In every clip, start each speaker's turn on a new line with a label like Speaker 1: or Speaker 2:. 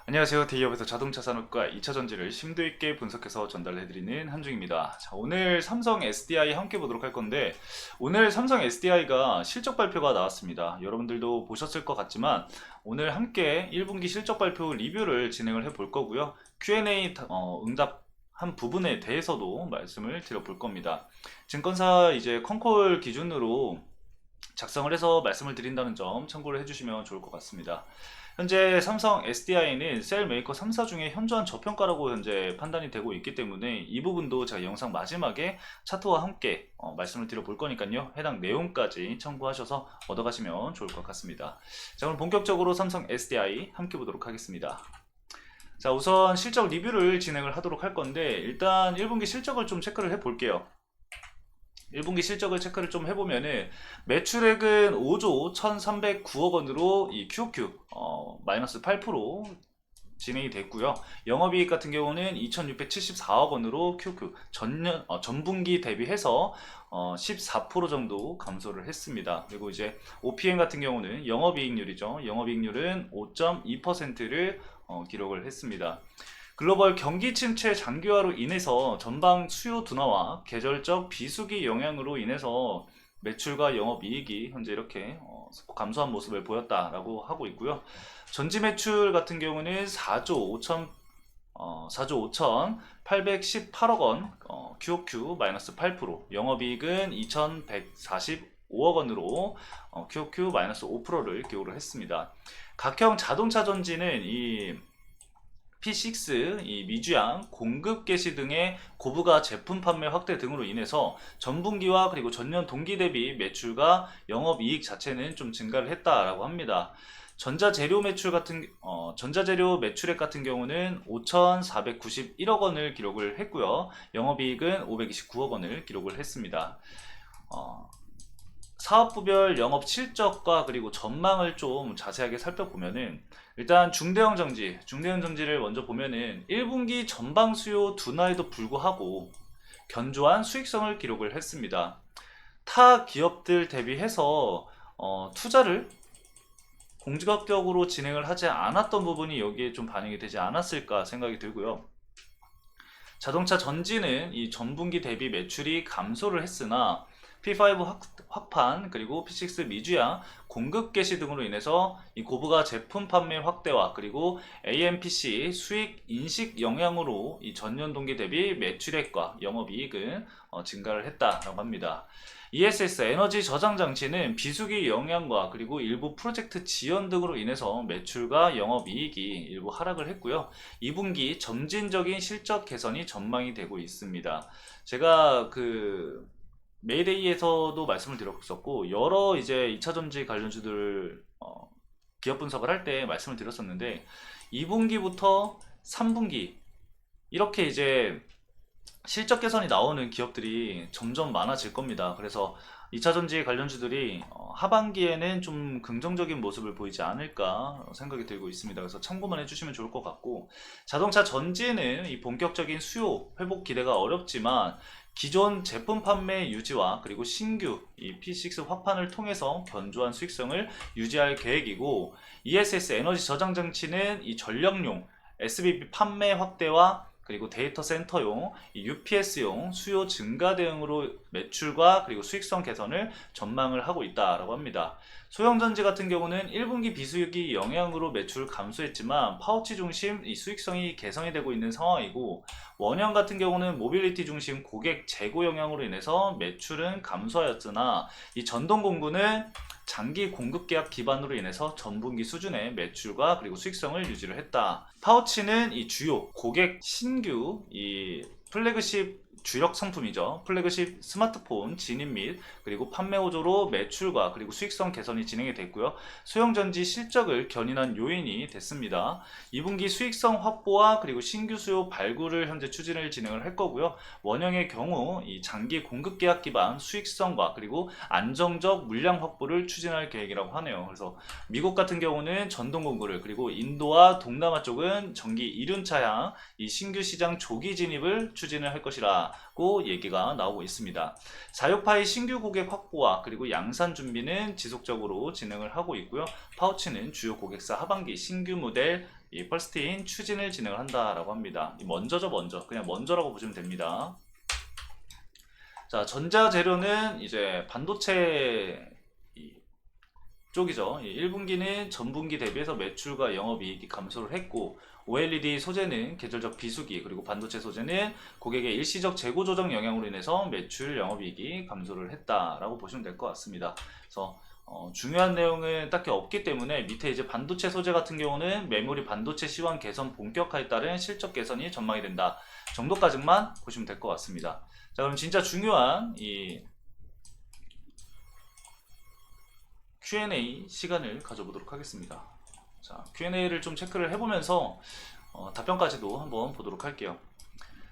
Speaker 1: 안녕하세요. 대기업에서 자동차 산업과 2차 전지를 심도 있게 분석해서 전달해드리는 한중입니다. 자, 오늘 삼성 SDI 함께 보도록 할 건데, 오늘 삼성 SDI가 실적 발표가 나왔습니다. 여러분들도 보셨을 것 같지만, 오늘 함께 1분기 실적 발표 리뷰를 진행을 해 볼 거고요. Q&A 응답한 부분에 대해서도 말씀을 드려볼 겁니다. 증권사 이제 컨콜 기준으로 작성을 해서 말씀을 드린다는 점 참고를 해주시면 좋을 것 같습니다. 현재 삼성 SDI는 셀 메이커 3사 중에 현저한 저평가라고 현재 판단이 되고 있기 때문에 이 부분도 제가 영상 마지막에 차트와 함께 말씀을 드려볼 거니까요. 해당 내용까지 참고하셔서 얻어가시면 좋을 것 같습니다. 자, 그럼 본격적으로 삼성 SDI 함께 보도록 하겠습니다. 자, 우선 실적 리뷰를 진행을 하도록 할 건데 일단 1분기 실적을 좀 체크를 해 볼게요. 1분기 실적을 체크를 좀 해보면은 매출액은 5조 1309억 원으로 이 QOQ 마이너스 8% 진행이 됐고요. 영업이익 같은 경우는 2674억 원으로 QOQ 전분기 대비해서 14% 정도 감소를 했습니다. 그리고 이제 OPM 같은 경우는 영업이익률이죠. 영업이익률은 5.2%를 기록을 했습니다. 글로벌 경기 침체 장기화로 인해서 전방 수요 둔화와 계절적 비수기 영향으로 인해서 매출과 영업이익이 현재 이렇게 소폭 감소한 모습을 보였다라고 하고 있고요. 전지 매출 같은 경우는 4조 5,818억 원, QOQ 마이너스 8%, 영업이익은 2,145억 원으로 QOQ 마이너스 5%를 기록을 했습니다. 각형 자동차 전지는 이 P6, 이 미주양, 공급 개시 등의 고부가 제품 판매 확대 등으로 인해서 전분기와 그리고 전년 동기 대비 매출과 영업이익 자체는 좀 증가를 했다라고 합니다. 전자재료 매출액 같은 경우는 5,491억 원을 기록을 했고요. 영업이익은 529억 원을 기록을 했습니다. 사업부별 영업 실적과 그리고 전망을 좀 자세하게 살펴보면은 일단 중대형 정지를 먼저 보면은 1분기 전방 수요 둔화에도 불구하고 견조한 수익성을 기록을 했습니다. 타 기업들 대비해서 투자를 공격적으로 진행을 하지 않았던 부분이 여기에 좀 반영이 되지 않았을까 생각이 들고요. 자동차 전지는 이 전분기 대비 매출이 감소를 했으나 P5 확판 그리고 P6 미주양 공급 개시 등으로 인해서 이 고부가 제품 판매 확대와 그리고 AMPC 수익 인식 영향으로 이 전년 동기 대비 매출액과 영업이익은 증가를 했다라고 합니다. ESS 에너지 저장 장치는 비수기 영향과 그리고 일부 프로젝트 지연 등으로 인해서 매출과 영업이익이 일부 하락을 했고요. 2분기 점진적인 실적 개선이 전망이 되고 있습니다. 제가 메이데이에서도 말씀을 드렸었고 여러 이제 2차 전지 관련주들 기업 분석을 할 때 말씀을 드렸었는데 2분기부터 3분기 이렇게 이제 실적 개선이 나오는 기업들이 점점 많아질 겁니다. 그래서 2차 전지 관련주들이 하반기에는 좀 긍정적인 모습을 보이지 않을까 생각이 들고 있습니다. 그래서 참고만 해주시면 좋을 것 같고 자동차 전지는 이 본격적인 수요 회복 기대가 어렵지만 기존 제품 판매 유지와 그리고 신규 이 P6 확판을 통해서 견조한 수익성을 유지할 계획이고 ESS 에너지 저장 장치는 이 전력용 SBB 판매 확대와 그리고 데이터 센터용, UPS용 수요 증가 대응으로 매출과 그리고 수익성 개선을 전망을 하고 있다라고 합니다. 소형전지 같은 경우는 1분기 비수익이 영향으로 매출 감소했지만 파우치 중심 이 수익성이 개선이 되고 있는 상황이고 원형 같은 경우는 모빌리티 중심 고객 재고 영향으로 인해서 매출은 감소하였으나 이 전동 공구는 장기 공급 계약 기반으로 인해서 전분기 수준의 매출과 그리고 수익성을 유지를 했다. 파우치는 이 주요 고객 신규 이 플래그십 주력 상품이죠. 플래그십 스마트폰 진입 및 그리고 판매 호조로 매출과 그리고 수익성 개선이 진행이 됐고요. 소형전지 실적을 견인한 요인이 됐습니다. 2분기 수익성 확보와 그리고 신규 수요 발굴을 현재 추진을 진행을 할 거고요. 원형의 경우 이 장기 공급 계약 기반 수익성과 그리고 안정적 물량 확보를 추진할 계획이라고 하네요. 그래서 미국 같은 경우는 전동 공구를 그리고 인도와 동남아 쪽은 전기 이륜차향 이 신규 시장 조기 진입을 추진을 할 것이라고 얘기가 나오고 있습니다. 사육파의 신규 고객 확보와 그리고 양산 준비는 지속적으로 진행을 하고 있고요. 파우치는 주요 고객사 하반기 신규 모델 이 퍼스트인 추진을 진행을 한다라고 합니다. 먼저죠, 먼저. 그냥 먼저라고 보시면 됩니다. 자, 전자재료는 이제 반도체 쪽이죠. 1분기는 전분기 대비해서 매출과 영업이익이 감소를 했고, OLED 소재는 계절적 비수기, 그리고 반도체 소재는 고객의 일시적 재고 조정 영향으로 인해서 매출, 영업이익이 감소를 했다라고 보시면 될 것 같습니다. 그래서 중요한 내용은 딱히 없기 때문에 밑에 이제 반도체 소재 같은 경우는 메모리 반도체 시황 개선 본격화에 따른 실적 개선이 전망이 된다 정도까지만 보시면 될 것 같습니다. 자, 그럼 진짜 중요한 이 Q&A 시간을 가져보도록 하겠습니다. 자, Q&A를 좀 체크를 해보면서 답변까지도 한번 보도록 할게요.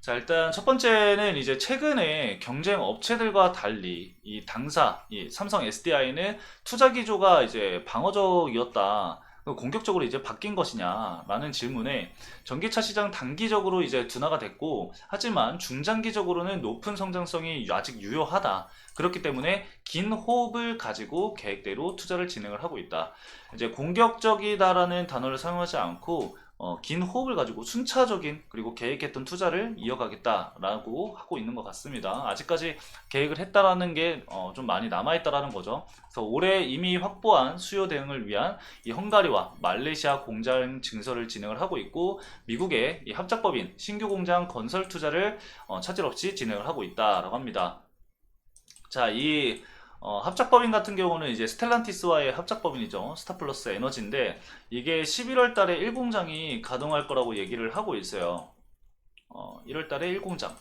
Speaker 1: 자, 일단 첫 번째는 이제 최근에 경쟁 업체들과 달리 이 당사, 이 삼성 SDI는 투자 기조가 이제 방어적이었다. 공격적으로 이제 바뀐 것이냐라는 질문에 전기차 시장 단기적으로 이제 둔화가 됐고, 하지만 중장기적으로는 높은 성장성이 아직 유효하다. 그렇기 때문에 긴 호흡을 가지고 계획대로 투자를 진행을 하고 있다. 이제 공격적이다라는 단어를 사용하지 않고 긴 호흡을 가지고 순차적인 그리고 계획했던 투자를 이어가겠다라고 하고 있는 것 같습니다. 아직까지 계획을 했다라는 게 좀 많이 남아있다라는 거죠. 그래서 올해 이미 확보한 수요 대응을 위한 이 헝가리와 말레이시아 공장 증설을 진행을 하고 있고, 미국의 이 합작법인 신규 공장 건설 투자를 차질 없이 진행을 하고 있다라고 합니다. 자, 이 합작법인 같은 경우는 이제 스텔란티스와의 합작법인이죠. 스타플러스 에너지인데 이게 11월 달에 1공장이 가동할 거라고 얘기를 하고 있어요. 1월 달에 1공장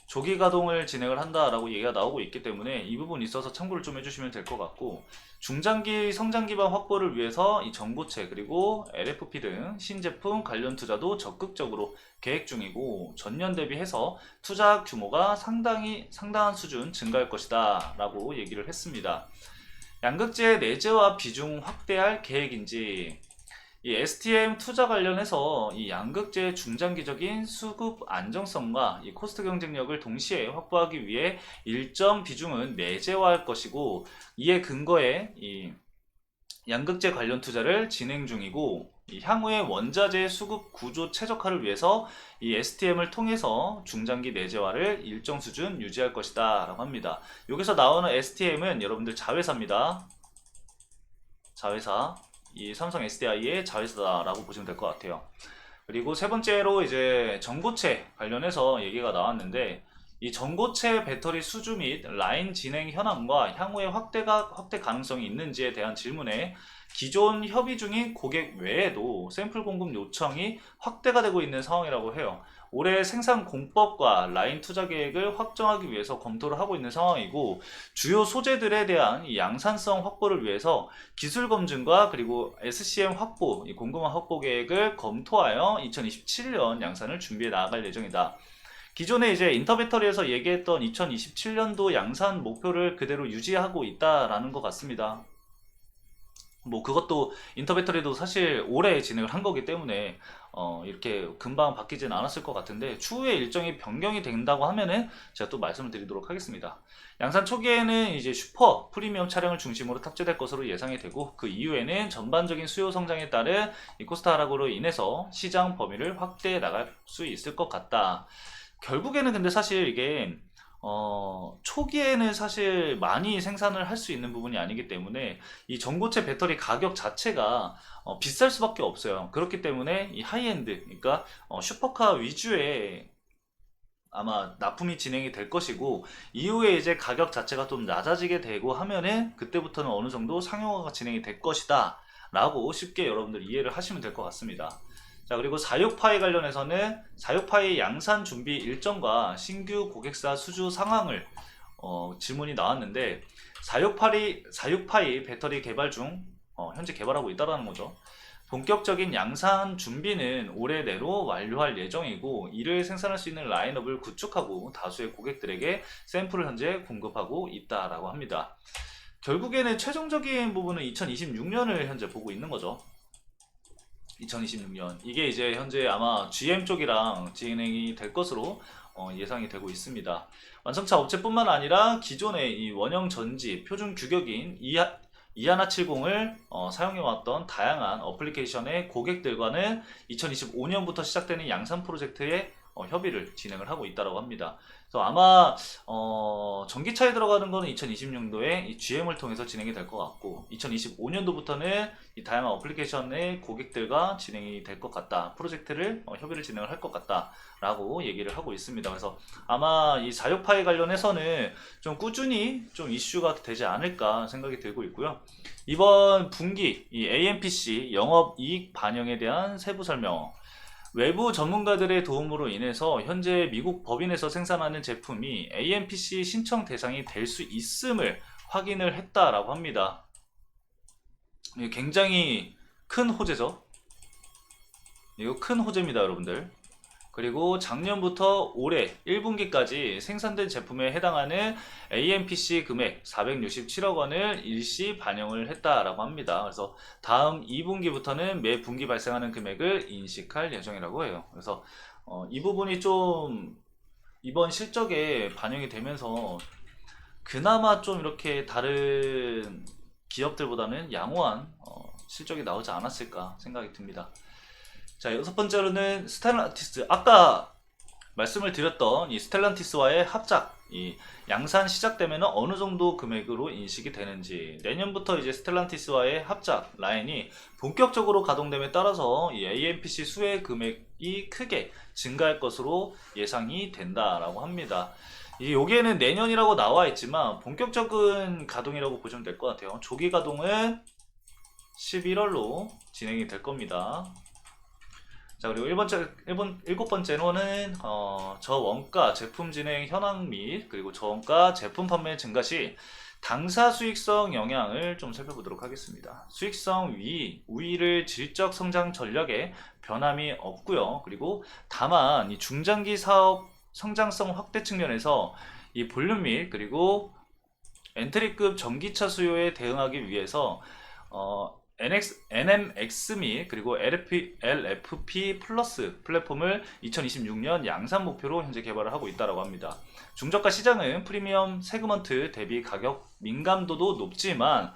Speaker 1: 조기 가동을 진행을 한다라고 얘기가 나오고 있기 때문에 이 부분 있어서 참고를 좀 해주시면 될 것 같고, 중장기 성장 기반 확보를 위해서 이 전고체 그리고 LFP 등 신제품 관련 투자도 적극적으로 계획 중이고, 전년 대비해서 투자 규모가 상당한 수준 증가할 것이다 라고 얘기를 했습니다. 양극재 내재화 비중 확대할 계획인지, 이 STM 투자 관련해서 이 양극재의 중장기적인 수급 안정성과 이 코스트 경쟁력을 동시에 확보하기 위해 일정 비중은 내재화할 것이고, 이에 근거해 이 양극재 관련 투자를 진행 중이고, 이 향후의 원자재 수급 구조 최적화를 위해서 이 STM을 통해서 중장기 내재화를 일정 수준 유지할 것이다 라고 합니다. 여기서 나오는 STM은 여러분들 자회사입니다. 자회사, 이 삼성 SDI의 자회사라고 보시면 될 것 같아요. 그리고 세 번째로 이제 전고체 관련해서 얘기가 나왔는데, 이 전고체 배터리 수주 및 라인 진행 현황과 향후의 확대 가능성이 있는지에 대한 질문에 기존 협의 중인 고객 외에도 샘플 공급 요청이 확대가 되고 있는 상황이라고 해요. 올해 생산 공법과 라인 투자 계획을 확정하기 위해서 검토를 하고 있는 상황이고, 주요 소재들에 대한 이 양산성 확보를 위해서 기술 검증과 그리고 SCM 확보, 이 공급망 확보 계획을 검토하여 2027년 양산을 준비해 나아갈 예정이다. 기존에 이제 인터배터리에서 얘기했던 2027년도 양산 목표를 그대로 유지하고 있다라는 것 같습니다. 뭐 그것도 인터배터리도 사실 올해 진행을 한 거기 때문에 이렇게 금방 바뀌진 않았을 것 같은데, 추후에 일정이 변경이 된다고 하면은 제가 또 말씀을 드리도록 하겠습니다. 양산 초기에는 이제 슈퍼 프리미엄 차량을 중심으로 탑재될 것으로 예상이 되고, 그 이후에는 전반적인 수요 성장에 따른 이 코스트 하락으로 인해서 시장 범위를 확대해 나갈 수 있을 것 같다. 결국에는 근데 사실 이게 초기에는 사실 많이 생산을 할 수 있는 부분이 아니기 때문에 이 전고체 배터리 가격 자체가 비쌀 수밖에 없어요. 그렇기 때문에 이 하이엔드, 그러니까 슈퍼카 위주의 아마 납품이 진행이 될 것이고, 이후에 이제 가격 자체가 좀 낮아지게 되고 하면은 그때부터는 어느 정도 상용화가 진행이 될 것이다 라고 쉽게 여러분들 이해를 하시면 될 것 같습니다. 자, 그리고 46파이 관련해서는 46파이 양산 준비 일정과 신규 고객사 수주 상황을 질문이 나왔는데, 46파이 배터리 개발 중 현재 개발하고 있다는 거죠. 본격적인 양산 준비는 올해 내로 완료할 예정이고, 이를 생산할 수 있는 라인업을 구축하고 다수의 고객들에게 샘플을 현재 공급하고 있다라고 합니다. 결국에는 최종적인 부분은 2026년을 현재 보고 있는 거죠. 2026년 이게 이제 현재 아마 GM 쪽이랑 진행이 될 것으로 예상이 되고 있습니다. 완성차 업체뿐만 아니라 기존의 이 원형 전지 표준 규격인 이하나70을 사용해왔던 다양한 어플리케이션의 고객들과는 2025년부터 시작되는 양산 프로젝트에 협의를 진행을 하고 있다고 합니다. 그래서 아마 전기차에 들어가는 거는 2026년도에 이 GM을 통해서 진행이 될 것 같고 2025년도부터는 이 다양한 어플리케이션의 고객들과 진행이 될 것 같다. 프로젝트를 협의를 진행을 할 것 같다 라고 얘기를 하고 있습니다. 그래서 아마 이 자유파이 관련해서는 좀 꾸준히 좀 이슈가 되지 않을까 생각이 들고 있고요. 이번 분기 이 AMPC 영업이익 반영에 대한 세부 설명, 외부 전문가들의 도움으로 인해서 현재 미국 법인에서 생산하는 제품이 AMPC 신청 대상이 될 수 있음을 확인을 했다라고 합니다. 이게 굉장히 큰 호재죠. 이거 큰 호재입니다, 여러분들. 그리고 작년부터 올해 1분기까지 생산된 제품에 해당하는 AMPC 금액 467억 원을 일시 반영을 했다라고 합니다. 그래서 다음 2분기부터는 매 분기 발생하는 금액을 인식할 예정이라고 해요. 그래서 이 부분이 좀 이번 실적에 반영이 되면서 그나마 좀 이렇게 다른 기업들보다는 양호한 실적이 나오지 않았을까 생각이 듭니다. 자, 여섯 번째로는 스텔란티스. 아까 말씀을 드렸던 이 스텔란티스와의 합작, 이 양산 시작되면 어느 정도 금액으로 인식이 되는지, 내년부터 이제 스텔란티스와의 합작 라인이 본격적으로 가동됨에 따라서 이 AMPC 수혜 금액이 크게 증가할 것으로 예상이 된다라고 합니다. 여기에는 내년이라고 나와 있지만 본격적인 가동이라고 보시면 될 것 같아요. 조기 가동은 11월로 진행이 될 겁니다. 자, 그리고 일곱 번째로는 저원가 제품 진행 현황 및 그리고 저원가 제품 판매 증가 시 당사 수익성 영향을 좀 살펴보도록 하겠습니다. 수익성 우위를 질적 성장 전략에 변함이 없고요. 그리고 다만 이 중장기 사업 성장성 확대 측면에서 이 볼륨 및 그리고 엔트리급 전기차 수요에 대응하기 위해서 NMX 및 그리고 LFP 플러스 플랫폼을 2026년 양산 목표로 현재 개발을 하고 있다고 합니다. 중저가 시장은 프리미엄 세그먼트 대비 가격 민감도도 높지만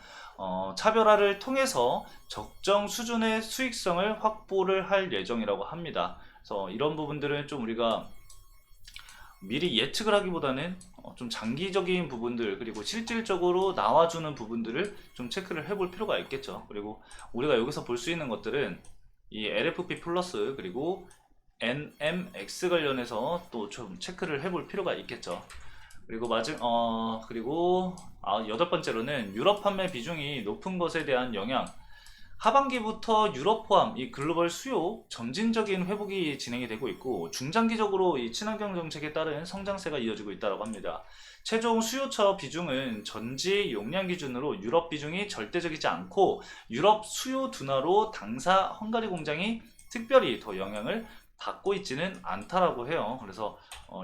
Speaker 1: 차별화를 통해서 적정 수준의 수익성을 확보를 할 예정이라고 합니다. 그래서 이런 부분들은 좀 우리가 미리 예측을 하기보다는 좀 장기적인 부분들 그리고 실질적으로 나와주는 부분들을 좀 체크를 해볼 필요가 있겠죠. 그리고 우리가 여기서 볼 수 있는 것들은 이 LFP 플러스 그리고 NMX 관련해서 또 좀 체크를 해볼 필요가 있겠죠. 그리고 여덟 번째로는 유럽 판매 비중이 높은 것에 대한 영향. 하반기부터 유럽 포함 이 글로벌 수요 점진적인 회복이 진행이 되고 있고 중장기적으로 이 친환경 정책에 따른 성장세가 이어지고 있다고 합니다. 최종 수요처 비중은 전지 용량 기준으로 유럽 비중이 절대적이지 않고 유럽 수요 둔화로 당사 헝가리 공장이 특별히 더 영향을 받고 있지는 않다라고 해요. 그래서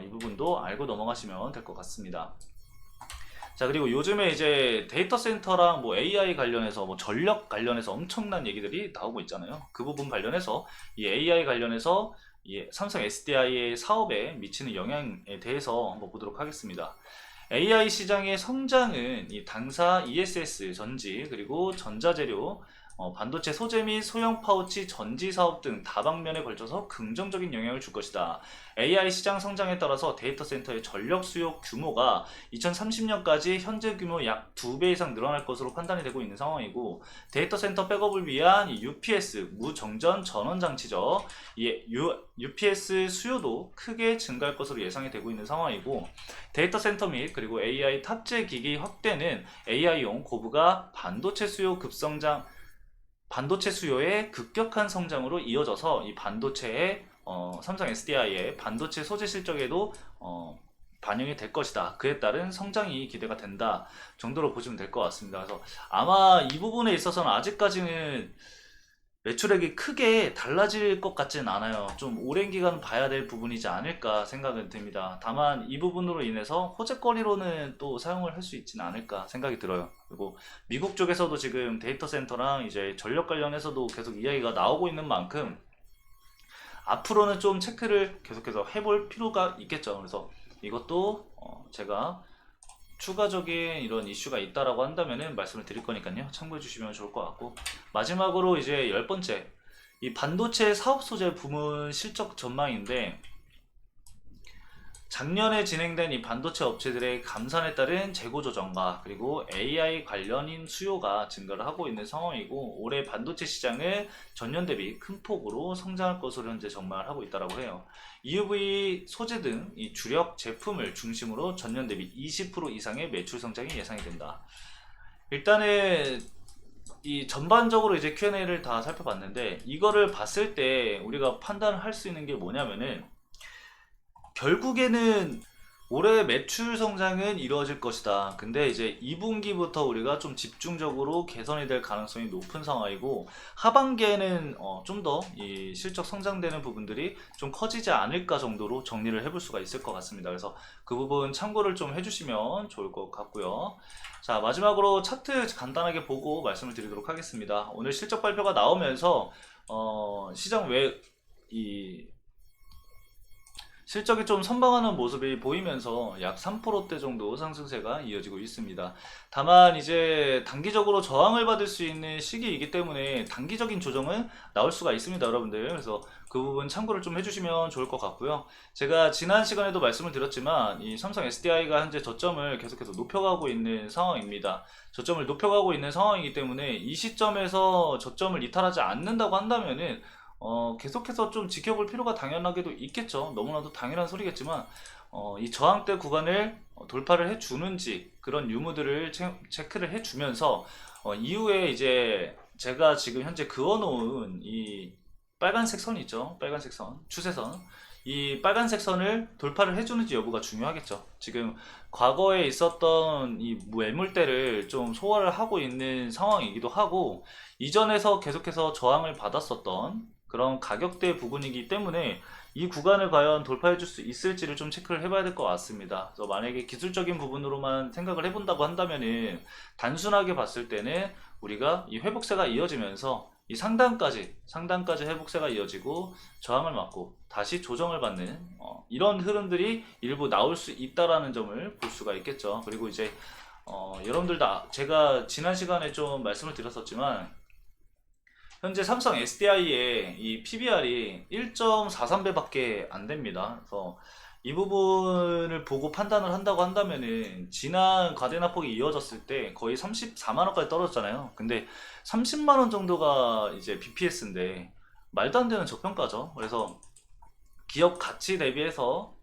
Speaker 1: 이 부분도 알고 넘어가시면 될 것 같습니다. 자, 그리고 요즘에 이제 데이터 센터랑 뭐 AI 관련해서 뭐 전력 관련해서 엄청난 얘기들이 나오고 있잖아요. 그 부분 관련해서 이 AI 관련해서 이 삼성 SDI의 사업에 미치는 영향에 대해서 한번 보도록 하겠습니다. AI 시장의 성장은 이 당사 ESS 전지 그리고 전자재료 반도체 소재 및 소형 파우치 전지 사업 등 다방면에 걸쳐서 긍정적인 영향을 줄 것이다. AI 시장 성장에 따라서 데이터 센터의 전력 수요 규모가 2030년까지 현재 규모 약 2배 이상 늘어날 것으로 판단이 되고 있는 상황이고 데이터 센터 백업을 위한 UPS 무정전 전원 장치죠. 이 UPS 수요도 크게 증가할 것으로 예상이 되고 있는 상황이고 데이터 센터 및 그리고 AI 탑재 기기 확대는 AI용 고부가 반도체 수요의 급격한 성장으로 이어져서 이 반도체의 삼성 SDI의 반도체 소재 실적에도 반영이 될 것이다. 그에 따른 성장이 기대가 된다 정도로 보시면 될 것 같습니다. 그래서 아마 이 부분에 있어서는 아직까지는 매출액이 크게 달라질 것 같지는 않아요. 좀 오랜 기간 봐야 될 부분이지 않을까 생각은 듭니다. 다만 이 부분으로 인해서 호재거리로는 또 사용을 할 수 있지는 않을까 생각이 들어요. 그리고 미국 쪽에서도 지금 데이터 센터랑 이제 전력 관련해서도 계속 이야기가 나오고 있는 만큼 앞으로는 좀 체크를 계속해서 해볼 필요가 있겠죠. 그래서 이것도 제가 추가적인 이런 이슈가 있다라고 한다면은 말씀을 드릴 거니까요. 참고해 주시면 좋을 것 같고, 마지막으로 이제 10번째, 이 반도체 사업 소재 부문 실적 전망인데, 작년에 진행된 이 반도체 업체들의 감산에 따른 재고 조정과 그리고 AI 관련인 수요가 증가를 하고 있는 상황이고, 올해 반도체 시장은 전년 대비 큰 폭으로 성장할 것으로 현재 전망을 하고 있다고 해요. EUV 소재 등 이 주력 제품을 중심으로 전년 대비 20% 이상의 매출 성장이 예상이 된다. 일단은 이 전반적으로 이제 Q&A를 다 살펴봤는데, 이거를 봤을 때 우리가 판단을 할 수 있는 게 뭐냐면은, 결국에는 올해 매출 성장은 이루어질 것이다. 근데 이제 2분기부터 우리가 좀 집중적으로 개선이 될 가능성이 높은 상황이고, 하반기에는 좀 더 이 실적 성장되는 부분들이 좀 커지지 않을까 정도로 정리를 해볼 수가 있을 것 같습니다. 그래서 그 부분 참고를 좀 해주시면 좋을 것 같고요. 자, 마지막으로 차트 간단하게 보고 말씀을 드리도록 하겠습니다. 오늘 실적 발표가 나오면서 시장 외이 실적이 좀 선방하는 모습이 보이면서 약 3%대 정도 상승세가 이어지고 있습니다. 다만 이제 단기적으로 저항을 받을 수 있는 시기이기 때문에 단기적인 조정은 나올 수가 있습니다, 여러분들. 그래서 그 부분 참고를 좀 해주시면 좋을 것 같고요. 제가 지난 시간에도 말씀을 드렸지만 이 삼성 SDI가 현재 저점을 계속해서 높여가고 있는 상황입니다. 저점을 높여가고 있는 상황이기 때문에 이 시점에서 저점을 이탈하지 않는다고 한다면은 계속해서 좀 지켜볼 필요가 당연하게도 있겠죠. 너무나도 당연한 소리겠지만, 이 저항대 구간을 돌파를 해주는지 그런 유무들을 체크를 해주면서, 이후에 이제 제가 지금 현재 그어놓은 이 빨간색 선 있죠. 빨간색 선, 추세선. 이 빨간색 선을 돌파를 해주는지 여부가 중요하겠죠. 지금 과거에 있었던 이 매물대를 좀 소화를 하고 있는 상황이기도 하고, 이전에서 계속해서 저항을 받았었던 그런 가격대 부분이기 때문에 이 구간을 과연 돌파해 줄 수 있을지를 좀 체크를 해봐야 될 것 같습니다. 그래서 만약에 기술적인 부분으로만 생각을 해본다고 한다면은, 단순하게 봤을 때는 우리가 이 회복세가 이어지면서 이 상단까지 회복세가 이어지고 저항을 맞고 다시 조정을 받는 이런 흐름들이 일부 나올 수 있다라는 점을 볼 수가 있겠죠. 그리고 이제 여러분들 다 제가 지난 시간에 좀 말씀을 드렸었지만, 현재 삼성 SDI의 이 PBR이 1.43배밖에 안 됩니다. 그래서 이 부분을 보고 판단을 한다고 한다면은, 지난 과대납폭이 이어졌을 때 거의 34만 원까지 떨어졌잖아요. 근데 30만 원 정도가 이제 BPS인데 말도 안 되는 저평가죠. 그래서 기업 가치 대비해서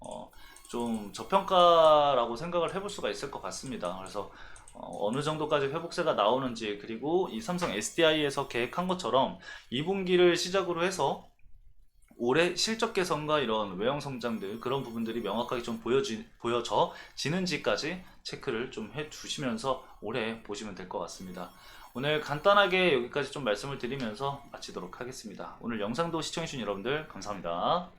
Speaker 1: 좀 저평가라고 생각을 해볼 수가 있을 것 같습니다. 그래서 어느 정도까지 회복세가 나오는지, 그리고 이 삼성 SDI에서 계획한 것처럼 2분기를 시작으로 해서 올해 실적 개선과 이런 외형 성장들, 그런 부분들이 명확하게 좀 보여지는지까지 체크를 좀 해주시면서 올해 보시면 될 것 같습니다. 오늘 간단하게 여기까지 좀 말씀을 드리면서 마치도록 하겠습니다. 오늘 영상도 시청해주신 여러분들 감사합니다.